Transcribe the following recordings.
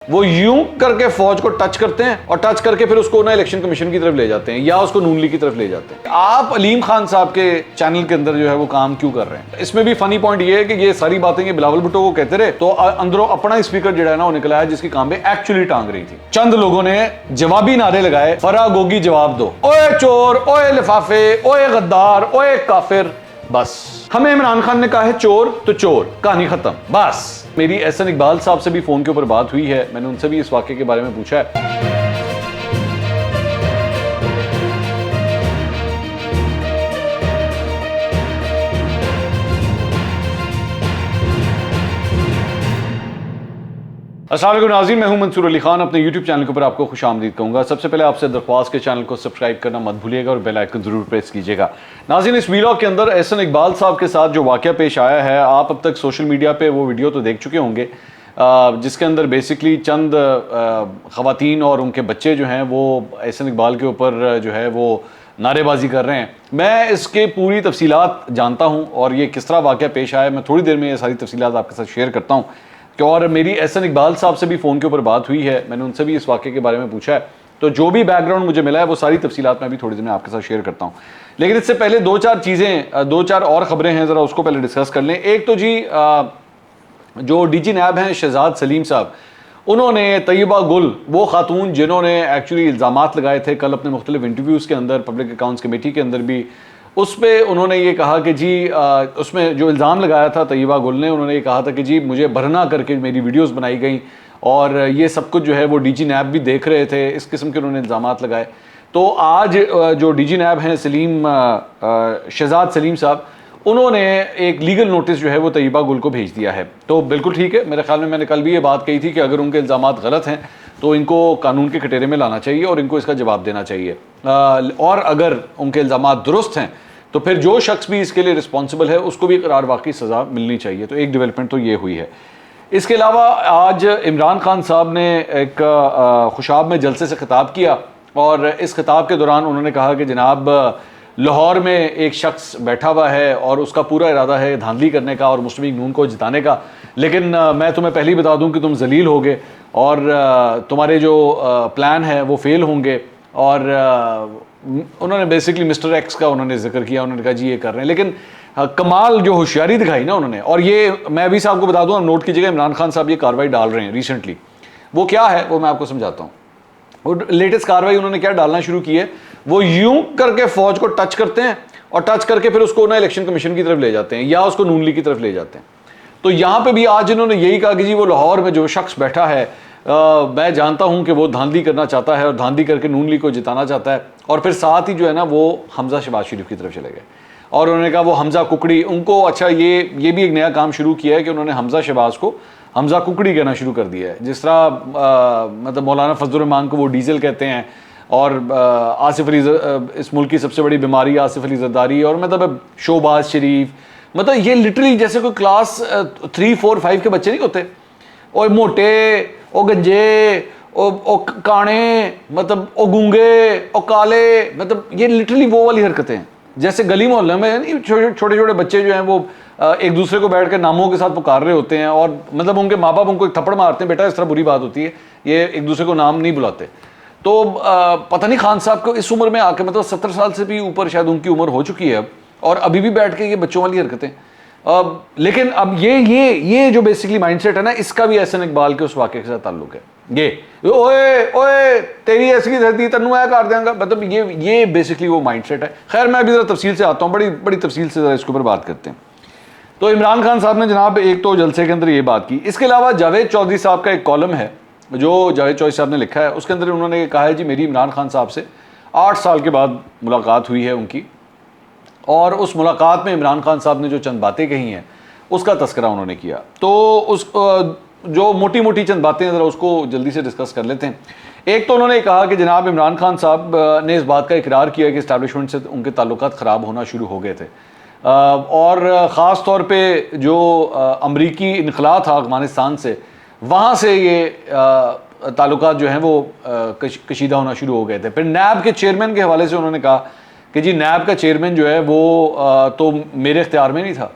वो यूं करके फौज को टच करते हैं और टच करके फिर उसको ना इलेक्शन कमीशन की तरफ ले जाते हैं या उसको नून लीग की तरफ ले जाते हैं। आप अलीम खान साहब के चैनल के अंदर जो है वो काम क्यों कर रहे हैं? इसमें भी फनी पॉइंट ये है कि ये सारी बातें ये बिलावल भुट्टो को कहते रहे तो अंदरों अपना स्पीकर जो है ना वो निकला है जिसकी काम पे एक्चुअली टांग रही थी। चंद लोगों ने जवाबी नारे लगाए, फरा गोगी जवाब दो, ओए चोर, ओए लिफाफे, ओए गद्दार, ओए काफिर। बस हमें इमरान खान ने कहा है चोर तो चोर, कहानी खत्म। बस मेरी एहसन इकबाल साहब से भी फोन के ऊपर बात हुई है, मैंने उनसे भी इस वाकये के बारे में पूछा है। अस्सलाम वालेकुम नाज़रीन, मैं हूं मंसूर अली खान। अपने YouTube चैनल के ऊपर आपको खुशामदीद कहूँगा। सबसे पहले आपसे दरख्वास्त के चैनल को सब्सक्राइब करना मत भूलिएगा और बेल आइकन ज़रूर प्रेस कीजिएगा। नाज़रीन, इस वीलॉग के अंदर एहसन इकबाल साहब के साथ जो वाक़या पेश आया है, आप अब तक सोशल मीडिया पे वो वीडियो तो देख चुके होंगे जिसके अंदर बेसिकली चंद ख़वातीन और उनके बच्चे जो हैं वो एहसन इकबाल के ऊपर जो है वो नारेबाजी कर रहे हैं। मैं इसके पूरी तफसीलात जानता हूँ और ये किस तरह वाक़या पेश आया, मैं थोड़ी देर में ये सारी तफसीलात आपके साथ शेयर करता हूँ। और मेरी एहसन इकबाल साहब से भी फ़ोन के ऊपर बात हुई है, मैंने उनसे भी इस वाक़े के बारे में पूछा है। तो जो भी बैकग्राउंड मुझे मिला है वो सारी तफसीलात मैं भी थोड़ी देर में आपके साथ शेयर करता हूँ। लेकिन इससे पहले दो चार और ख़बरें हैं, ज़रा उसको पहले डिस्कस कर लें। एक तो जी जो डीजी नैब हैं शहजाद सलीम साहब, उन्होंने तैयबा गुल, वो खातून जिन्होंने एक्चुअली इल्ज़ामात लगाए थे कल अपने मुख्तलिफ इंटरव्यूज़ के अंदर, पब्लिक अकाउंट्स कमेटी के अंदर भी, उस पर उन्होंने ये कहा कि जी उसमें जो इल्ज़ाम लगाया था तैयबा गुल ने, उन्होंने ये कहा था कि जी मुझे भरना करके मेरी वीडियोस बनाई गई और ये सब कुछ जो है वो डीजी नैब भी देख रहे थे, इस किस्म के उन्होंने इल्ज़ामात लगाए। तो आज जो डीजी नैब हैं शहजाद सलीम साहब, उन्होंने एक लीगल नोटिस जो है वो तैयबा गुल को भेज दिया है। तो बिल्कुल ठीक है, मेरे ख्याल में मैंने कल भी ये बात कही थी कि अगर उनके इल्ज़ामात गलत हैं तो इनको कानून के कटेरे में लाना चाहिए और इनको इसका जवाब देना चाहिए। और अगर उनके इल्ज़ामात दुरुस्त हैं तो फिर जो शख्स भी इसके लिए रिस्पॉन्सिबल है उसको भी करार वाकई सज़ा मिलनी चाहिए। तो एक डेवलपमेंट तो ये हुई है। इसके अलावा आज इमरान खान साहब ने एक खुशाब में जलसे से खिताब किया और इस खिताब के दौरान उन्होंने कहा कि जनाब लाहौर में एक शख्स बैठा हुआ है और उसका पूरा इरादा है धांधली करने का और मुस्लिम लीग नून को जिताने का, लेकिन मैं तुम्हें पहले ही बता दूं कि तुम जलील होगे और तुम्हारे जो प्लान है वो फेल होंगे। और उन्होंने बेसिकली मिस्टर एक्स का उन्होंने जिक्र किया, उन्होंने कहा जी ये कर रहे हैं। लेकिन कमाल जो होशियारी दिखाई ना उन्होंने, और ये मैं अभी से आपको बता दूं, नोट कीजिएगा, इमरान खान साहब ये कार्रवाई डाल रहे हैं रिसेंटली। वो क्या है वो मैं आपको समझाता हूँ। वो लेटेस्ट कार्रवाई उन्होंने क्या डालना शुरू की है, वो यूं करके फौज को टच करते हैं और टच करके फिर उसको ना इलेक्शन कमीशन की तरफ ले जाते हैं या उसको नून लीग की तरफ ले जाते हैं। तो यहाँ पे भी आज इन्होंने यही कहा कि जी वो लाहौर में जो शख्स बैठा है मैं जानता हूँ कि वो धांधली करना चाहता है और धांधली करके नून लीग को जिताना चाहता है। और फिर साथ ही जो है ना वो हमजा शहबाज शरीफ की तरफ चले गए और उन्होंने कहा वो हमजा कुकड़ी उनको, अच्छा ये भी एक नया काम शुरू किया है कि उन्होंने हमजा शहबाज को हमजा कुकड़ी कहना शुरू कर दिया है। जिस तरह मतलब मौलाना फजलुर रहमान को वो डीजल कहते हैं और आसिफ अली, इस मुल्क की सबसे बड़ी बीमारी आसिफ अली जरदारी, और मतलब शोबाज शरीफ, मतलब ये लिटरली जैसे कोई क्लास 3, 4, 5 के बच्चे नहीं होते, और मोटे, ओ गंजे, ओ काणे, मतलब ओ गूंगे, ओ काले, मतलब ये लिटरली वो वाली हरकतें हैं। जैसे गली मोहल्ले में छोटे छोटे बच्चे जो हैं वो एक दूसरे को बैठ कर नामों के साथ पुकार रहे होते हैं और मतलब उनके माँ बाप उनको एक थप्पड़ मारते हैं, बेटा इस तरह बुरी बात होती है, ये एक दूसरे को नाम नहीं बुलाते। तो पता नहीं खान साहब को इस उम्र में आके, मतलब 70 साल से भी ऊपर शायद उनकी उम्र हो चुकी है अब, और अभी भी बैठ के ये बच्चों वाली हरकतें। लेकिन अब ये जो बेसिकली माइंडसेट है ना, इसका भी एहसन इकबाल के उस वाक़े के साथ ताल्लुक है। ये ओए तेरी ऐसी धरती तन्नू है कर देंगे, मतलब ये बेसिकली वो माइंडसेट है। खैर मैं अभी ज़रा तफसील से आता हूँ, बड़ी तफसील से ज़रा इसके ऊपर बात करते हैं। तो इमरान खान साहब ने जनाब एक तो जलसे के अंदर ये बात की। इसके अलावा जावेद चौधरी साहब का एक कॉलम है जो जावेद चौधरी साहब ने लिखा है, उसके अंदर उन्होंने कहा है जी मेरी इमरान खान साहब से 8 साल के बाद मुलाकात हुई है उनकी, और उस मुलाकात में इमरान खान साहब ने जो चंद बातें कही हैं उसका तस्करा उन्होंने किया। तो उस जो मोटी मोटी चंद बातें हैं ज़रा उसको जल्दी से डिस्कस कर लेते हैं। एक तो उन्होंने कहा कि जनाब इमरान खान साहब ने इस बात का इकरार किया कि इस्टेब्लिशमेंट से उनके ताल्लुकात ख़राब होना शुरू हो गए थे, और ख़ास तौर पे जो अमरीकी इनखला था अफ़गानिस्तान से, वहाँ से ये ताल्लुकात जो हैं वो कशीदा होना शुरू हो गए थे। फिर नैब के चेयरमैन के हवाले से उन्होंने कहा कि जी नैब का चेयरमैन जो है वो तो मेरे इख्तियार में नहीं था,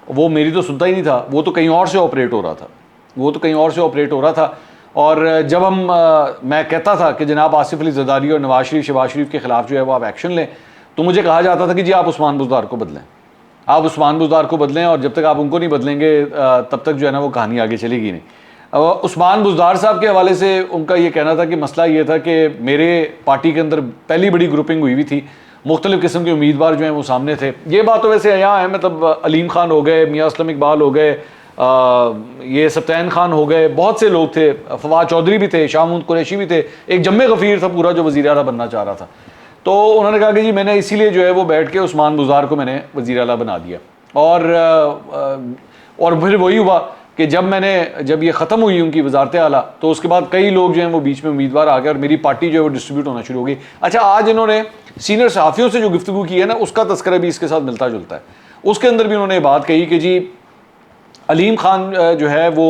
वो मेरी तो सुनता ही नहीं था, वो तो कहीं और से ऑपरेट हो रहा था, और जब मैं कहता था कि जनाब आसिफ अली जरदारी और नवाज शरीफ शहबाज शरीफ के खिलाफ जो है वो आप एक्शन लें, तो मुझे कहा जाता था कि जी आप उस्मान बुज़दार को बदलें, आप उस्मान बुज़दार को बदलें, और जब तक आप उनको नहीं बदलेंगे तब तक जो है ना वो कहानी आगे चलेगी नहीं। उस्मान बुज़दार साहब के हवाले से उनका ये कहना था कि मसला ये था कि मेरे पार्टी के अंदर पहली बड़ी ग्रुपिंग हुई थी, मुख्तलिफ़ किस्म के उम्मीदवार जो हैं वो सामने थे। ये बात तो वैसे यहाँ है, मतलब अलीम खान हो गए, मियाँ असलम इकबाल हो गए, ये सत्तैन खान हो गए, बहुत से लोग थे, फवाद चौधरी भी थे, शाह महमूद कुरैशी भी थे, एक जम्मे गफ़ीर था पूरा जो वज़ीर आला बनना चाह रहा था। तो उन्होंने कहा कि जी मैंने इसीलिए जो है वो बैठ के उस्मान बुज़दार को मैंने वज़ीर आला बना दिया। और फिर वही हुआ कि जब ये ख़त्म हुई उनकी वज़ारत आला, तो उसके बाद कई लोग जो हैं वो बीच में उम्मीदवार आ गए और मेरी पार्टी जो है वो डिस्ट्रीब्यूट होना शुरू हो गई। अच्छा, आज इन्होंने सीनियर सहाफ़ियों से जो गुफ्तगू की है ना, उसका तस्करा भी इसके साथ मिलता जुलता है। उसके अंदर भी उन्होंने बात कही कि जी अलीम खान जो है वो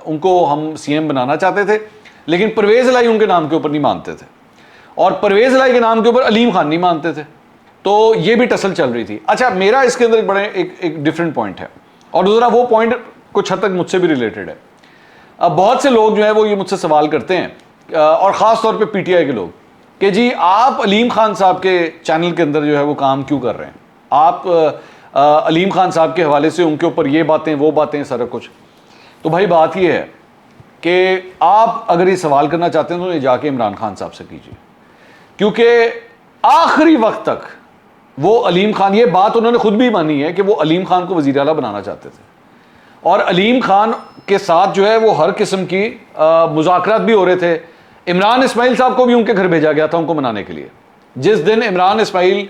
उनको हम CM बनाना चाहते थे, लेकिन परवेज़ इलाही उनके नाम के ऊपर नहीं मानते थे, और परवेज़ इलाही के नाम के ऊपर अलीम खान नहीं मानते थे। तो ये भी टसल चल रही थी। अच्छा, मेरा इसके अंदर एक डिफरेंट पॉइंट है, और दूसरा वो पॉइंट कुछ हद तक मुझसे भी रिलेटेड है। अब बहुत से लोग जो है वो ये मुझसे सवाल करते हैं, और ख़ास तौर पे PTI के लोग, कि जी आप अलीम खान साहब के चैनल के अंदर जो है वो काम क्यों कर रहे हैं, आप अलीम खान साहब के हवाले से उनके ऊपर ये बातें वो बातें सारा कुछ। तो भाई बात ये है कि आप अगर ये सवाल करना चाहते हैं तो ये जाके इमरान खान साहब से कीजिए, क्योंकि आखिरी वक्त तक वो अलीम खान, ये बात उन्होंने खुद भी मानी है कि वो अलीम खान को वज़ीर आला बनाना चाहते थे, और अलीम खान के साथ जो है वो हर किस्म की मुज़ाकरात भी हो रहे थे। इमरान इस्माइल साहब को भी उनके घर भेजा गया था उनको मनाने के लिए। जिस दिन इमरान इस्माइल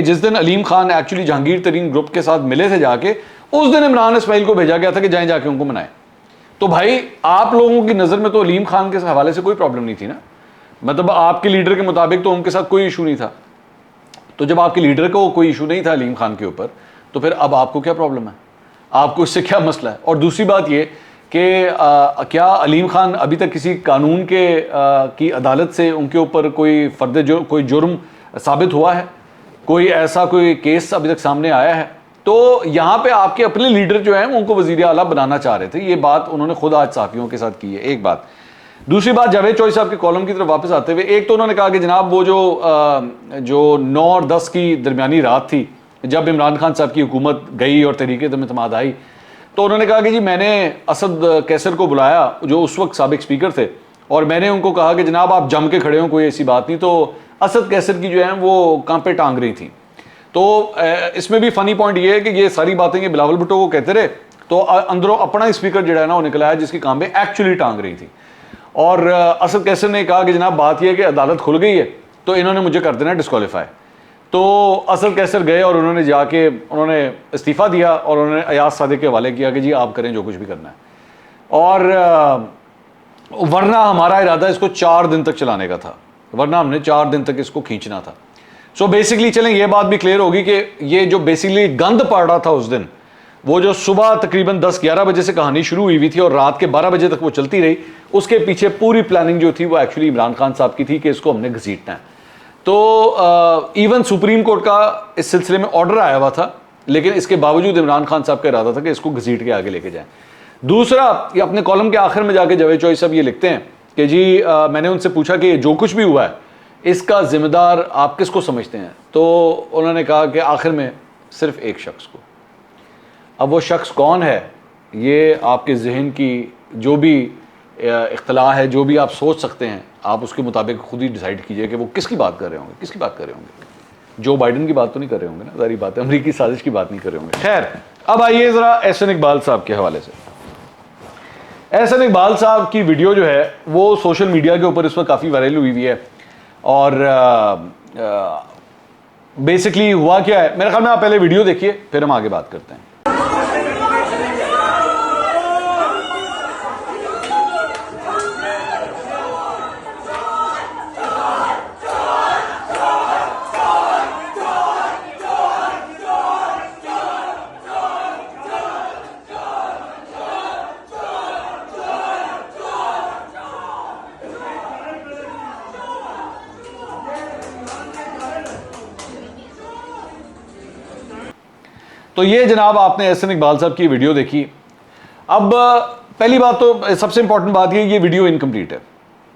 जिस दिन अलीम खान एक्चुअली जहांगीर तरीन ग्रुप के साथ मिले थे जाके, उस दिन इमरान इस्माइल को भेजा गया था कि जाएं जाके उनको मनाएं। तो भाई आप लोगों की नज़र में तो अलीम खान के हवाले से कोई प्रॉब्लम नहीं थी ना, मतलब आपके लीडर के मुताबिक तो उनके साथ कोई इशू नहीं था। तो जब आपके लीडर को कोई इशू नहीं था अलीम खान के ऊपर, तो फिर अब आपको क्या प्रॉब्लम है, आपको इससे क्या मसला है? और दूसरी बात ये कि क्या अलीम खान अभी तक किसी कानून की अदालत से उनके ऊपर कोई जुर्म साबित हुआ है? कोई ऐसा कोई केस अभी तक सामने आया है? तो यहाँ पे आपके अपने लीडर जो हैं उनको वज़ीर आला बनाना चाह रहे थे। ये बात उन्होंने खुद आज सहाफ़ियों के साथ की है, एक बात। दूसरी बात, जावेद चौधरी साहब के कॉलम की तरफ वापस आते हुए, एक तो उन्होंने कहा कि जनाब वो जो 9 और 10 की दरमियानी रात थी जब इमरान खान साहब की हुकूमत गई और तहरीक-ए-एतमाद आई, तो उन्होंने कहा कि जी मैंने असद कैसर को बुलाया जो उस वक्त साबिक स्पीकर थे, और मैंने उनको कहा कि जनाब आप जम के खड़े हों, कोई ऐसी बात नहीं। तो असद कैसर की जो है वो कांपे टांग रही थी। तो इसमें भी फ़नी पॉइंट ये है कि ये सारी बातें ये बिलावल भुट्टो को कहते रहे, तो अंदरों अपना स्पीकर जो है ना वो निकला है जिसकी कांपे एक्चुअली टांग रही थी। और असद कैसर ने कहा कि जनाब बात यह है कि अदालत खुल गई है, तो इन्होंने मुझे कर देना डिस्क्वालीफाई। तो असद कैसर गए और उन्होंने इस्तीफ़ा दिया और उन्होंने अयाज सादिक के हवाले किया कि जी आप करें जो कुछ भी करना है, और वरना हमारा इरादा इसको 4 दिन तक चलाने का था, वरना हमने 4 दिन तक इसको खींचना था। सो बेसिकली चलें ये बात भी क्लियर होगी कि ये जो बेसिकली गंद पड़ रहा था उस दिन, वो जो सुबह तकरीबन 10-11 बजे से कहानी शुरू हुई थी और रात के 12 बजे तक वो चलती रही, उसके पीछे पूरी प्लानिंग जो थी वो एक्चुअली इमरान खान साहब की थी कि इसको हमने घसीटना है। तो इवन सुप्रीम कोर्ट का इस सिलसिले में ऑर्डर आया हुआ था, लेकिन इसके बावजूद इमरान खान साहब का इरादा था कि इसको घसीट के आगे लेके जाएं। दूसरा, ये अपने कॉलम के आखिर में जाके जावेद चौधरी साहब ये लिखते हैं कि जी मैंने उनसे पूछा कि जो कुछ भी हुआ है इसका जिम्मेदार आप किसको समझते हैं? तो उन्होंने कहा कि आखिर में सिर्फ एक शख्स को। अब वो शख्स कौन है, ये आपके जहन की जो भी इख्तलाफ है, जो भी आप सोच सकते हैं, आप उसके मुताबिक खुद ही डिसाइड कीजिए कि वो किसकी बात कर रहे होंगे, किसकी बात कर रहे होंगे। जो बाइडन की बात तो नहीं कर रहे होंगे ना, सारी बात है, अमरीकी साजिश की बात नहीं कर रहे होंगे। खैर, अब आइए ज़रा एहसन इकबाल साहब के हवाले से। एहसन इकबाल साहब की वीडियो जो है वो सोशल मीडिया के ऊपर इस वक्त काफ़ी वायरल हुई है, और बेसिकली हुआ क्या है, मेरे ख्याल में आप पहले वीडियो देखिए फिर हम आगे बात करते हैं। तो ये जनाब आपने एहसन इकबाल साहब की वीडियो देखी। अब पहली बात तो सबसे इंपॉर्टेंट बात ये वीडियो इनकम्प्लीट है,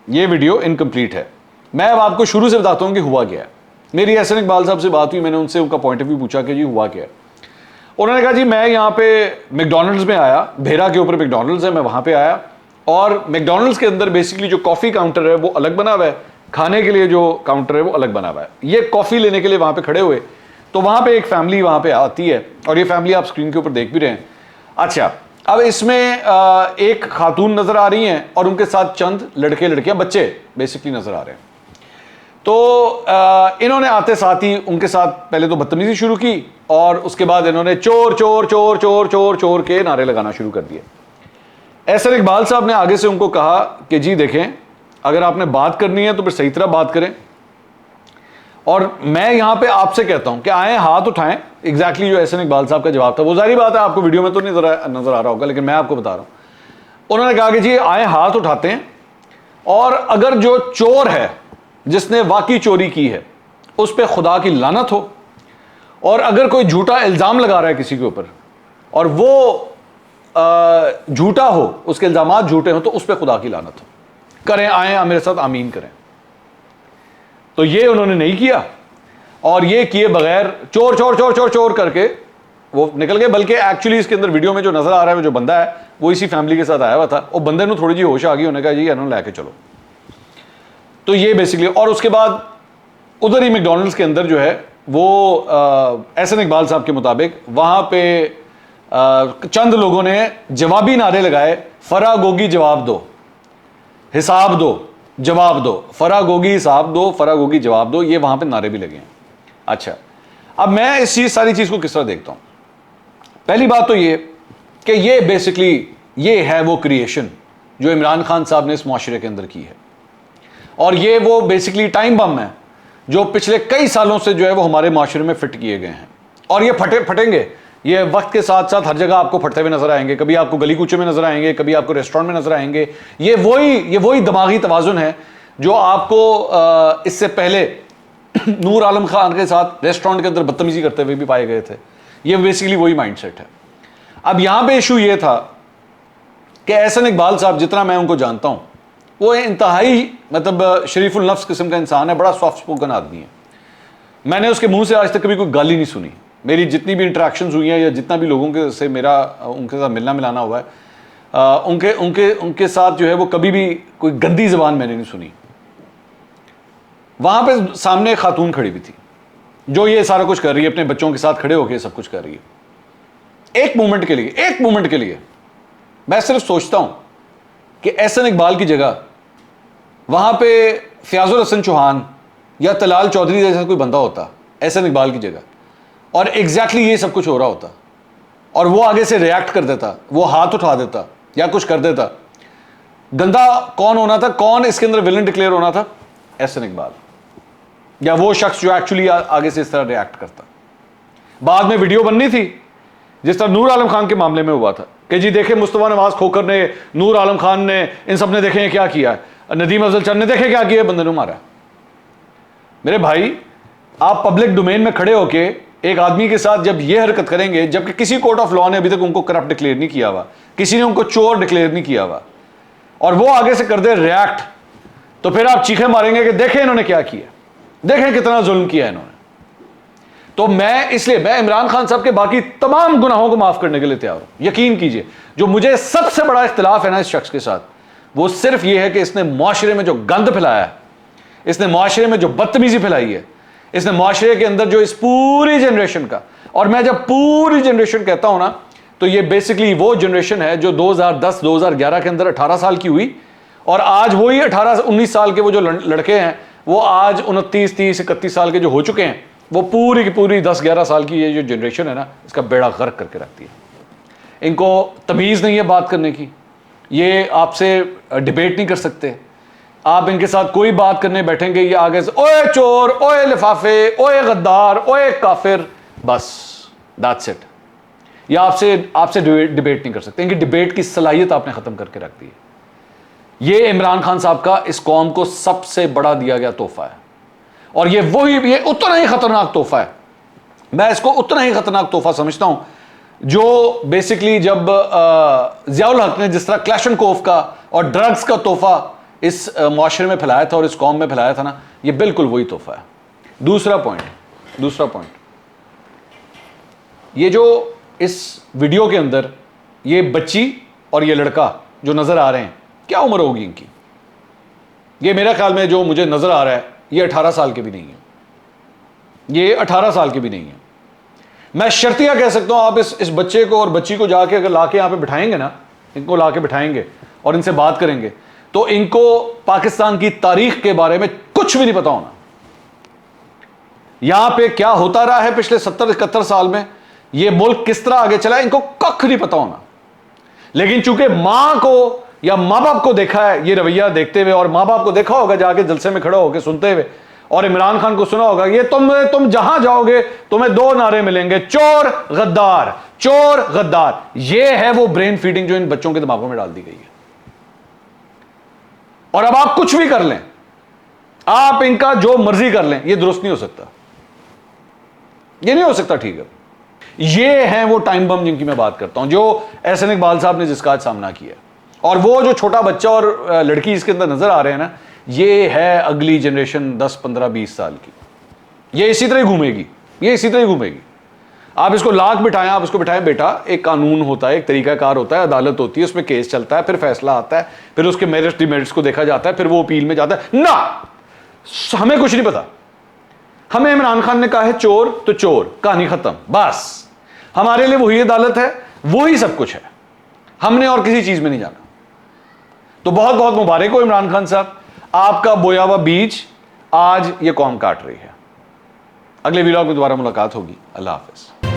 ये वीडियो इनकम्प्लीट है। मैं अब आपको शुरू से बताता हूँ कि हुआ क्या है। मेरी एहसन इकबाल साहब से बात हुई, मैंने उनसे उनका पॉइंट ऑफ व्यू पूछा कि जी हुआ क्या है। उन्होंने कहा जी मैं यहाँ पे मैकडॉनल्ड्स में आया, भेरा के ऊपर मैकडॉनल्ड्स है, मैं वहाँ पे आया और मैकडॉनल्ड्स के अंदर बेसिकली जो कॉफ़ी काउंटर है वो अलग बना हुआ है, खाने के लिए जो काउंटर है वो अलग बना हुआ है। ये कॉफ़ी लेने के लिए वहाँ पे खड़े हुए, तो वहाँ पे एक फैमिली वहाँ पे आती है और ये फैमिली आप स्क्रीन के ऊपर देख भी रहे हैं। अच्छा, अब इसमें एक खातून नज़र आ रही हैं और उनके साथ चंद लड़के लड़कियाँ बच्चे बेसिकली नज़र आ रहे हैं। तो इन्होंने आते साथ ही उनके साथ पहले तो बदतमीजी शुरू की और उसके बाद इन्होंने चोर चोर चोर चोर चोर चोर के नारे लगाना शुरू कर दिए। एहसन इकबाल साहब ने आगे से उनको कहा कि जी देखें, अगर आपने बात करनी है तो फिर सही तरह बात करें, और मैं यहां पे आपसे कहता हूं कि आए हाथ उठाएं। एग्जैक्टली जो एहसन इकबाल साहब का जवाब था वो जारी बात है आपको वीडियो में तो नहीं नजर आ रहा होगा, लेकिन मैं आपको बता रहा हूं। उन्होंने कहा कि जी आए हाथ उठाते हैं और अगर जो चोर है जिसने वाकई चोरी की है उस पर खुदा की लानत हो, और अगर कोई झूठा इल्ज़ाम लगा रहा है किसी के ऊपर और वो झूठा हो, उसके इल्ज़ामात झूठे हो, तो उस पर खुदा की लानत हो। करें, आए मेरे साथ आमीन करें। तो ये उन्होंने नहीं किया और ये किए बगैर चोर चोर चोर चोर चोर करके वो निकल गए। बल्कि एक्चुअली इसके अंदर वीडियो में जो नजर आ रहा है, जो बंदा है वो इसी फैमिली के साथ आया हुआ था, वो बंदे ने थोड़ी जी होश आ गई, उन्होंने कहा जी इन्होंने लेके चलो। तो ये बेसिकली, और उसके बाद उधर ही मैकडॉनल्ड्स के अंदर जो है वो एहसन इकबाल साहब के मुताबिक वहां पे चंद लोगों ने जवाबी नारे लगाए, फरा गोगी जवाब दो, हिसाब दो, जवाब दो, फरा गोगी हिसाब दो, फरा गोगी जवाब दो, ये वहां पे नारे भी लगे हैं। अच्छा, अब मैं इस चीज सारी चीज को किस तरह देखता हूं। पहली बात तो ये कि ये बेसिकली ये है वो क्रिएशन जो इमरान खान साहब ने इस मुआशरे के अंदर की है, और ये वो बेसिकली टाइम बम है जो पिछले कई सालों से जो है वो हमारे माशरे में फिट किए गए हैं, और ये फटेंगे। ये वक्त के साथ साथ हर जगह आपको फटते हुए नजर आएंगे, कभी आपको गली कूचे में नजर आएंगे, कभी आपको रेस्टोरेंट में नजर आएंगे। ये वही दिमागी तवाजुन है जो आपको इससे पहले नूर आलम खान के साथ रेस्टोरेंट के अंदर बदतमीजी करते हुए भी पाए गए थे। ये बेसिकली वही माइंडसेट है। अब यहां पे इशू ये था कि एहसन इकबाल साहब, जितना मैं उनको जानता हूं, वो इंतहाई मतलब शरीफुल नफ्स किस्म का इंसान है, बड़ा सॉफ्ट स्पोकन आदमी है। मैंने उसके मुंह से आज तक कभी कोई गाली नहीं सुनी। मेरी जितनी भी इंटरेक्शंस हुई हैं या जितना भी लोगों के से मेरा उनके साथ मिलना मिलाना हुआ है, उनके साथ जो है वो कभी भी कोई गंदी जबान मैंने नहीं सुनी। वहां पे सामने एक खातून खड़ी हुई थी जो ये सारा कुछ कर रही है, अपने बच्चों के साथ खड़े होकर सब कुछ कर रही है। एक मोमेंट के लिए मैं सिर्फ सोचता हूं कि एहसन इकबाल की जगह वहां पे फयाजुल हसन चौहान या तलाल चौधरी जैसा कोई बंदा होता एहसन इकबाल की जगह, और एग्जैक्टली ये सब कुछ हो रहा होता, और वो आगे से रिएक्ट कर देता, वो हाथ उठा देता या कुछ कर देता। गंदा कौन होना था, कौन इसके अंदर विलन डिक्लेयर होना था? एहसन इकबाल, या वो शख्स जो एक्चुअली आगे से इस तरह रिएक्ट करता। बाद में वीडियो बननी थी जिस तरह नूर आलम खान के मामले में हुआ था कि जी देखे मुस्तफा नवाज खोकर ने, नूर आलम खान ने, इन सब ने देखे क्या किया है, नदीम अफजल चंद ने देखे क्या किया, बंदे ने मारा। मेरे भाई, आप पब्लिक डोमेन में खड़े होके एक आदमी के साथ जब ये हरकत करेंगे, जबकि किसी कोर्ट ऑफ लॉ ने अभी तक उनको करप्ट डिक्लेयर नहीं किया हुआ, किसी ने उनको चोर डिक्लेयर नहीं किया हुआ, और वो आगे से कर दे रिएक्ट, तो फिर आप चीखें मारेंगे कि देखें इन्होंने क्या किया, देखें कितना जुल्म किया इन्होंने। तो मैं इमरान खान साहब के बाकी तमाम गुनाहों को माफ करने के लिए तैयार हूं। यकीन कीजिए, जो मुझे सबसे बड़ा इख्तिलाफ है ना इस शख्स के साथ, वो सिर्फ ये है कि इसने मुआशरे में जो गंद फैलाया है, इसने मुआशरे में जो बदतमीजी फैलाई है, इसने मुआशरे के अंदर जो इस पूरी जनरेशन का, और मैं जब पूरी जनरेशन कहता हूं ना, तो ये बेसिकली वो जनरेशन है जो 2010-2011 के अंदर 18 साल की हुई, और आज वही 18-19 साल के वो जो लड़के हैं वो आज 29-30-31 साल के जो हो चुके हैं, वो पूरी की पूरी 10-11 साल की ये जो जनरेशन है ना, इसका बेड़ा गर्क करके रखती है। इनको तमीज़ नहीं है बात करने की, ये आपसे डिबेट नहीं कर सकते। आप इनके साथ कोई बात करने बैठेंगे, ये आगे से ओए चोर, ओए लिफाफे, ओए गद्दार, ओए काफिर, बस दैट्स इट। ये आपसे डिबेट नहीं कर सकते। इनकी डिबेट की सलाहियत आपने ख़त्म करके रख दी है। ये इमरान खान साहब का इस कौम को सबसे बड़ा दिया गया तोहफा है, और ये उतना ही खतरनाक तोहफा है। मैं इसको उतना ही खतरनाक तोहफा समझता हूं जो बेसिकली जब ज़ियाउल हक ने जिस तरह क्लैशनकोफ का और ड्रग्स का तोहफा इस मुआशरे में फैलाया था और इस कौम में फैलाया था ना, ये बिल्कुल वही तोहफा है। दूसरा पॉइंट, ये जो इस वीडियो के अंदर ये बच्ची और ये लड़का जो नजर आ रहे हैं, क्या उम्र होगी इनकी? ये मेरा ख्याल में जो मुझे नजर आ रहा है ये 18 साल के भी नहीं है, ये 18 साल के भी नहीं है। मैं शर्तिया कह सकता हूं, आप इस बच्चे को और बच्ची को जाके अगर लाके यहां पे बिठाएंगे ना, इनको लाके बिठाएंगे और इनसे बात करेंगे तो इनको पाकिस्तान की तारीख के बारे में कुछ भी नहीं पता होना। यहां पे क्या होता रहा है पिछले 70-71 साल में, ये मुल्क किस तरह आगे चला है, इनको कख नहीं पता होना। लेकिन चूंकि मां को या मां बाप को देखा है ये रवैया देखते हुए, और मां बाप को देखा होगा जाके जलसे में खड़े होकर सुनते हुए, और इमरान खान को सुना होगा, ये तुम जहां जाओगे तुम्हें 2 नारे मिलेंगे, चोर गद्दार, चोर गद्दार। ये है वो ब्रेन फीडिंग जो इन बच्चों के दिमागों में डाल दी गई है। और अब आप कुछ भी कर लें, आप इनका जो मर्जी कर लें, ये दुरुस्त नहीं हो सकता, ये नहीं हो सकता। ठीक है, ये है वो टाइम बम जिनकी मैं बात करता हूं, जो एहसन इकबाल साहब ने जिसका आज सामना किया। और वो जो छोटा बच्चा और लड़की इसके अंदर नजर आ रहे हैं ना, ये है अगली जनरेशन 10, 15, 20 साल की। ये इसी तरह घूमेगी, ये इसी तरह घूमेगी। आप इसको लाख बिठाएं, आप इसको बिठाएं, बेटा एक कानून होता है, एक तरीकाकार होता है, अदालत होती है, उसमें केस चलता है, फिर फैसला आता है, फिर उसके मेरिट्स डिमेरिट्स को देखा जाता है, फिर वो अपील में जाता है ना। हमें कुछ नहीं पता, हमें इमरान खान ने कहा है चोर तो चोर, कहानी खत्म, बस। हमारे लिए वही अदालत है, वही सब कुछ है, हमने और किसी चीज में नहीं जाना। तो बहुत बहुत मुबारक हो इमरान खान साहब, आपका बोया हुआ बीज आज ये कौम काट रही है। अगले वीडियो में दोबारा मुलाकात होगी। अल्लाह हाफिज।